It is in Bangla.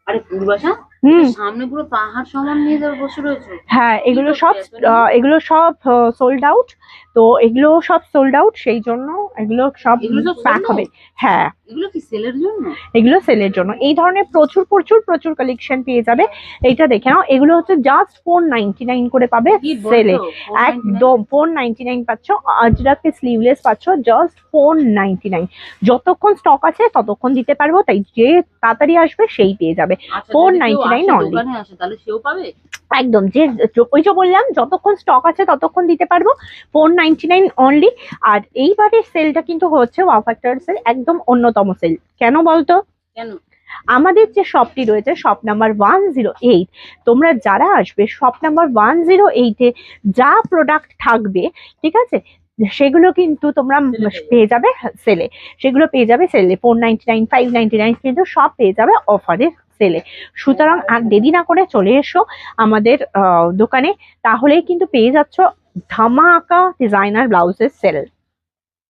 আরে পূর্বাশা, হুম। সামনে পুরো পাহাড় সমান নিয়ে ধরে বসে রয়েছে। হ্যাঁ, এগুলো সব সোল্ড আউট। তো এগুলো সব সোল্ড আউট, সেই জন্য এগুলো সব এগুলো সব প্যাক sold হবে। out? হ্যাঁ, এগুলো কি সেলের জন্য? এগুলো সেলের জন্য। এই ধরনের প্রচুর প্রচুর প্রচুর কালেকশন পেয়ে যাবে। এইটা দেখে নাও, এগুলো হচ্ছে জাস্ট 499 করে পাবে কি সেলে। বলছো, 499? একদম 499 পাচ্ছ। আজরাকে স্লিভলেস পাচ্ছ জাস্ট 499। যতক্ষণ স্টক আছে ততক্ষণ দিতে পারবো, তাই যে তাড়াতাড়ি আসবে সেই পেয়ে যাবে। আচ্ছা, যদি কেউ 499 আসে, অনলি। দোকানে আসে, তাহলে সেও পাবে? একদম, ওই যে বললাম যতক্ষণ স্টক আছে ততক্ষণ দিতে পারবো। 499 অনলি। আর এইবারের সেলটা কিন্তু হচ্ছে ওয়াও ফ্যাক্টর সেল, একদম অন্যতম সেল। কেন বলতো? কেন? আমাদের যে শপটি রয়েছে শপ নাম্বার 108, তোমরা যারা আসবে শপ নাম্বার 108-এ যা প্রোডাক্ট থাকবে, ঠিক আছে, সেগুলো কিন্তু তোমরা পেয়ে যাবে সেলে। সেগুলো পেয়ে যাবে সেলে 499, 599, কিন্তু সব পেয়ে যাবে অফারের সেলে। সুতরাং আর দেরি না করে চলে এসো আমাদের দোকানে, তাহলেই কিন্তু পেয়ে যাচ্ছ ধামাকা ডিজাইনার ব্লাউজের সেল।